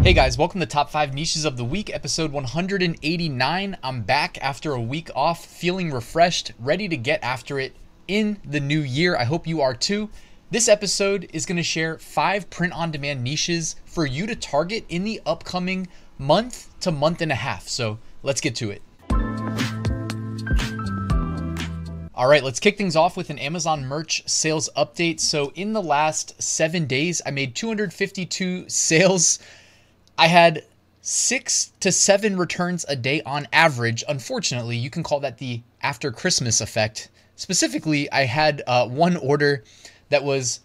Hey guys, welcome to Top 5 Niches of the Week, episode 189. I'm back after a week off, feeling refreshed, ready to get after it in the new year. I hope you are too. This episode is going to share 5 print-on-demand niches for you to target in the upcoming month to month and a half. So let's get to it. All right, let's kick things off with an Amazon merch sales update. So in the last 7 days, I made 252 sales. I had 6 to 7 returns a day on average. Unfortunately, you can call that the after Christmas effect. Specifically, I had one order that was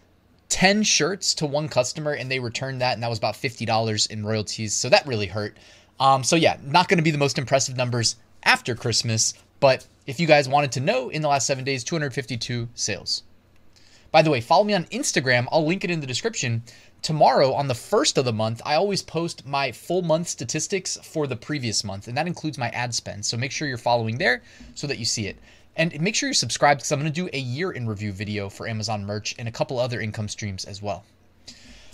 10 shirts to one customer and they returned that, and that was about $50 in royalties. So that really hurt. So yeah, not going to be the most impressive numbers after Christmas, but if you guys wanted to know, in the last 7 days, 252 sales. By the way, follow me on Instagram. I'll link it in the description. Tomorrow, on the 1st of the month, I always post my full month statistics for the previous month, and that includes my ad spend. So make sure you're following there so that you see it. And make sure you're subscribed because I'm going to do a year in review video for Amazon merch and a couple other income streams as well.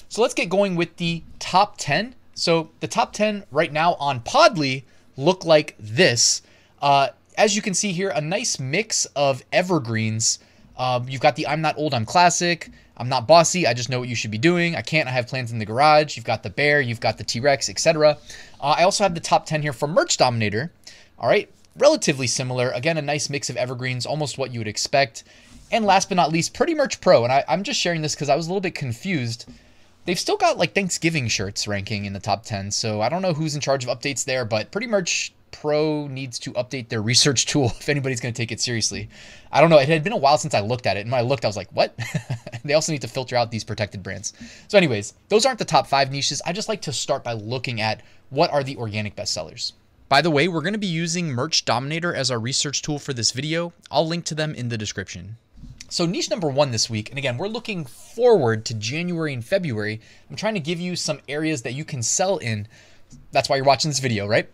So let's get going with the top 10. So the top 10 right now on Podly look like this. As you can see here, a nice mix of evergreens. You've got the I'm Not Old, I'm Classic. I'm not bossy, I just know what you should be doing. I can't, I have plans in the garage. You've got the bear, you've got the T-Rex, etc. I also have the top 10 here for Merch Dominator. All right, relatively similar. Again, a nice mix of evergreens, almost what you would expect. And last but not least, Pretty Merch Pro. And I'm just sharing this because I was a little bit confused. They've still got like Thanksgiving shirts ranking in the top 10. So I don't know who's in charge of updates there, but Pretty Merch Pro needs to update their research tool if anybody's going to take it seriously. I don't know. It had been a while since I looked at it. And when I looked, I was like, what? They also need to filter out these protected brands. So anyways, those aren't the top 5 niches. I just like to start by looking at what are the organic bestsellers. By the way, we're going to be using Merch Dominator as our research tool for this video. I'll link to them in the description. So niche number 1 this week, and again, we're looking forward to January and February. I'm trying to give you some areas that you can sell in. That's why you're watching this video, right?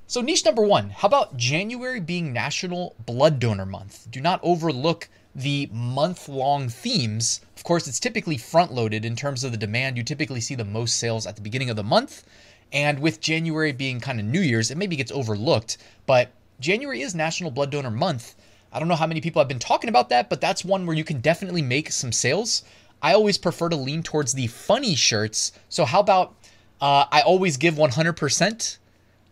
So niche number 1, how about January being National Blood Donor Month? Do not overlook the month-long themes. Of course, it's typically front-loaded in terms of the demand. You typically see the most sales at the beginning of the month. And with January being kind of New Year's, it maybe gets overlooked. But January is National Blood Donor Month. I don't know how many people have been talking about that, but that's one where you can definitely make some sales. I always prefer to lean towards the funny shirts. So how about I always give 100%?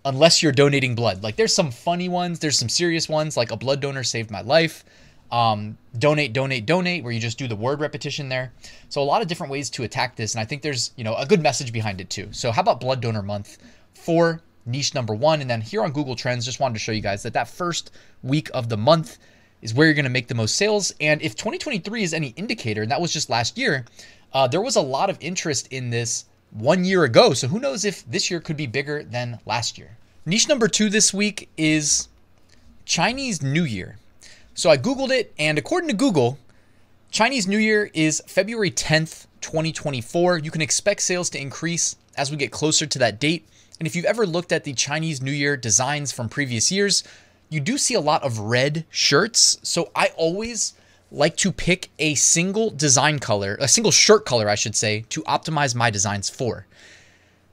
Unless you're donating blood. Like there's some funny ones, there's some serious ones, like a blood donor saved my life. Donate, donate, donate, where you just do the word repetition there. So a lot of different ways to attack this. And I think there's, a good message behind it too. So how about Blood Donor Month for niche number 1? And then here on Google Trends, just wanted to show you guys that first week of the month is where you're going to make the most sales. And if 2023 is any indicator, and that was just last year, there was a lot of interest in this 1 year ago. So who knows if this year could be bigger than last year. Niche number 2 this week is Chinese New Year. So I Googled it, and according to Google, Chinese New Year is February 10th, 2024. You can expect sales to increase as we get closer to that date. And if you've ever looked at the Chinese New Year designs from previous years, you do see a lot of red shirts. So I always like to pick a single design color, a single shirt color, I should say, to optimize my designs for.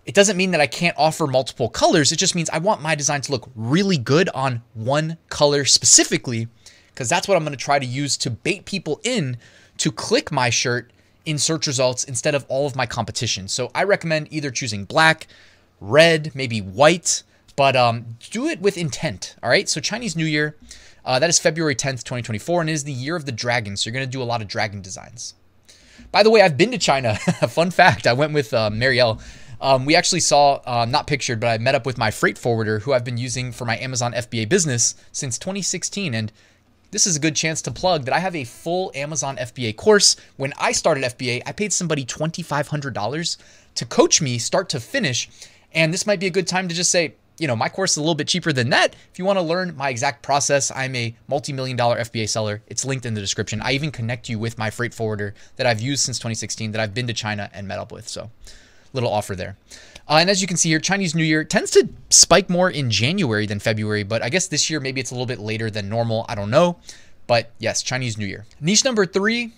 It doesn't mean that I can't offer multiple colors. It just means I want my design to look really good on one color specifically, because that's what I'm going to try to use to bait people in to click my shirt in search results instead of all of my competition. So I recommend either choosing black, red, maybe white, but do it with intent. All right. So Chinese New Year, that is February 10th, 2024, and it is the year of the dragon. So you're going to do a lot of dragon designs. By the way, I've been to China. Fun fact. I went with Marielle. We actually saw, not pictured, but I met up with my freight forwarder who I've been using for my Amazon FBA business since 2016. And this is a good chance to plug that I have a full Amazon FBA course. When I started FBA, I paid somebody $2,500 to coach me start to finish. And this might be a good time to just say, my course is a little bit cheaper than that. If you want to learn my exact process, I'm a multi-million-dollar FBA seller. It's linked in the description. I even connect you with my freight forwarder that I've used since 2016, that I've been to China and met up with. So little offer there. And as you can see here, Chinese New Year tends to spike more in January than February, but I guess this year maybe it's a little bit later than normal. I don't know. But yes, Chinese New Year. Niche number 3,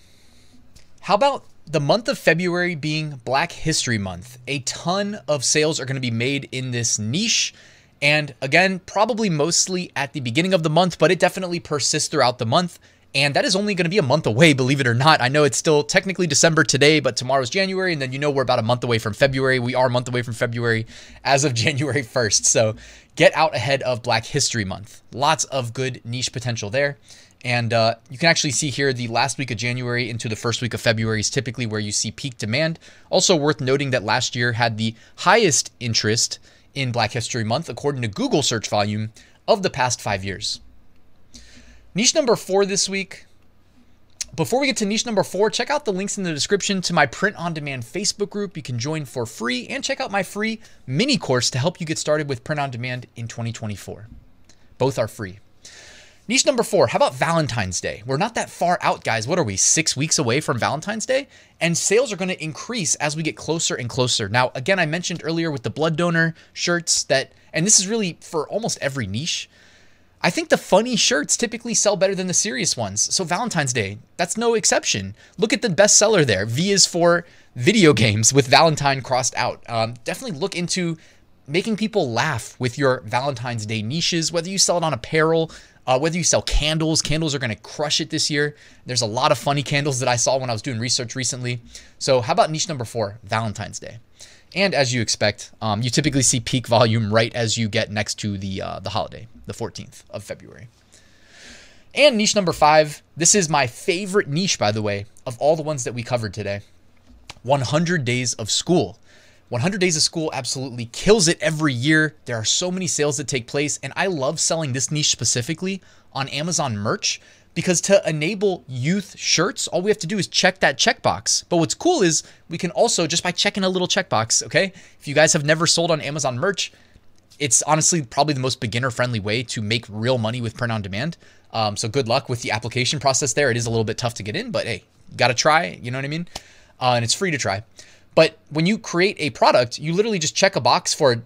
how about the month of February being Black History Month, a ton of sales are going to be made in this niche. And again, probably mostly at the beginning of the month, but it definitely persists throughout the month. And that is only going to be a month away, believe it or not. I know it's still technically December today, but tomorrow's January. And then we're about a month away from February. We are a month away from February as of January 1st. So get out ahead of Black History Month. Lots of good niche potential there. And you can actually see here the last week of January into the first week of February is typically where you see peak demand. Also worth noting that last year had the highest interest in Black History Month, according to Google search volume, of the past 5 years. Niche number 4 this week. Before we get to niche number 4, check out the links in the description to my Print on Demand Facebook group. You can join for free, and check out my free mini course to help you get started with Print on Demand in 2024. Both are free. Niche number 4, how about Valentine's Day? We're not that far out, guys. What are we, 6 weeks away from Valentine's Day? And sales are going to increase as we get closer and closer. Now, again, I mentioned earlier with the blood donor shirts that, and this is really for almost every niche, I think the funny shirts typically sell better than the serious ones. So Valentine's Day, that's no exception. Look at the bestseller there. V is for video games with Valentine crossed out. Definitely look into making people laugh with your Valentine's Day niches, whether you sell it on apparel, whether you sell candles. Candles are going to crush it this year. There's a lot of funny candles that I saw when I was doing research recently. So how about niche number 4, Valentine's Day? And as you expect, you typically see peak volume right as you get next to the holiday, the 14th of February. And niche number 5, this is my favorite niche, by the way, of all the ones that we covered today. 100 Days of School. 100 Days of School absolutely kills it every year. There are so many sales that take place, and I love selling this niche specifically on Amazon Merch, because to enable youth shirts, all we have to do is check that checkbox. But what's cool is we can also, just by checking a little checkbox, okay? If you guys have never sold on Amazon Merch, it's honestly probably the most beginner-friendly way to make real money with Print on Demand. So good luck with the application process there. It is a little bit tough to get in, but hey, got to try, you know what I mean? And it's free to try. But when you create a product, you literally just check a box for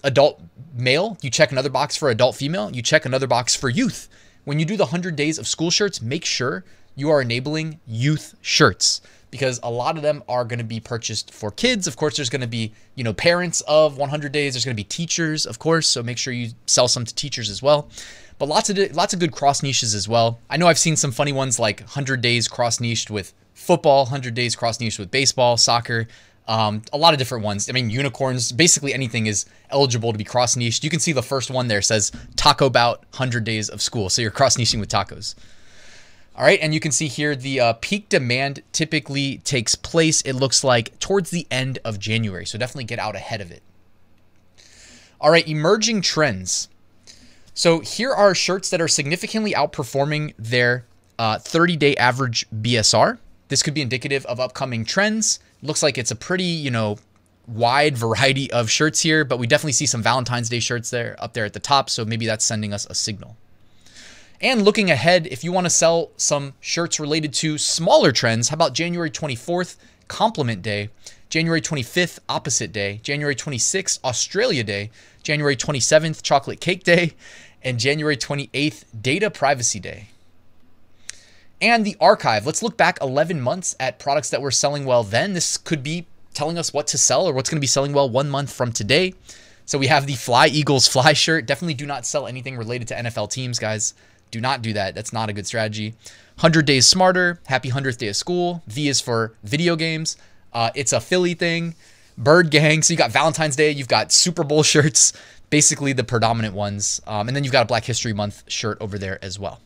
adult male. You check another box for adult female. You check another box for youth. When you do the 100 Days of School shirts, make sure you are enabling youth shirts, because a lot of them are going to be purchased for kids. Of course, there's going to be, parents of 100 Days. There's going to be teachers, of course. So make sure you sell some to teachers as well. But lots of good cross niches as well. I know I've seen some funny ones like 100 Days cross niched with football, 100 Days cross niched with baseball, soccer. A lot of different ones. I mean, unicorns, basically anything is eligible to be cross niched. You can see the first one there says Taco Bout 100 Days of School. So you're cross niching with tacos. All right. And you can see here the peak demand typically takes place, it looks like, towards the end of January. So definitely get out ahead of it. All right. Emerging trends. So here are shirts that are significantly outperforming their 30-day average BSR. This could be indicative of upcoming trends. Looks like it's a pretty, wide variety of shirts here, but we definitely see some Valentine's Day shirts there up there at the top. So maybe that's sending us a signal. And looking ahead, if you want to sell some shirts related to smaller trends, how about January 24th, Compliment Day, January 25th, Opposite Day, January 26th, Australia Day, January 27th, Chocolate Cake Day, and January 28th, Data Privacy Day. And the archive. Let's look back 11 months at products that were selling well then. This could be telling us what to sell or what's going to be selling well 1 month from today. So we have the Fly Eagles Fly shirt. Definitely do not sell anything related to NFL teams, guys. Do not do that. That's not a good strategy. 100 Days Smarter. Happy 100th Day of School. V is for video games. It's a Philly thing. Bird Gang. So you got Valentine's Day. You've got Super Bowl shirts. Basically the predominant ones. And then you've got a Black History Month shirt over there as well.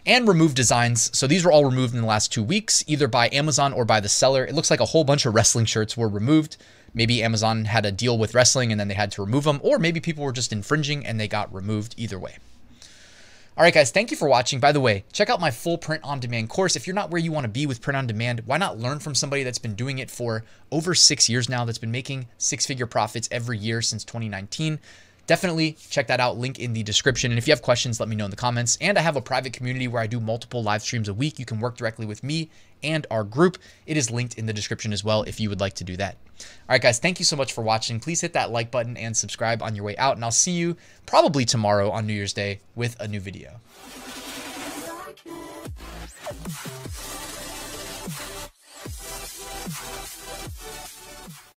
And removed designs. So these were all removed in the last 2 weeks, either by Amazon or by the seller. It looks like a whole bunch of wrestling shirts were removed. Maybe Amazon had a deal with wrestling and then they had to remove them, or maybe people were just infringing and they got removed. Either way. All right, guys, thank you for watching. By the way, check out my full Print on Demand course. If you're not where you want to be with Print on Demand, why not learn from somebody that's been doing it for over 6 years now, that's been making 6-figure profits every year since 2019. Definitely check that out, link in the description. And if you have questions, let me know in the comments. And I have a private community where I do multiple live streams a week. You can work directly with me and our group. It is linked in the description as well if you would like to do that. All right, guys, thank you so much for watching. Please hit that like button and subscribe on your way out. And I'll see you probably tomorrow on New Year's Day with a new video.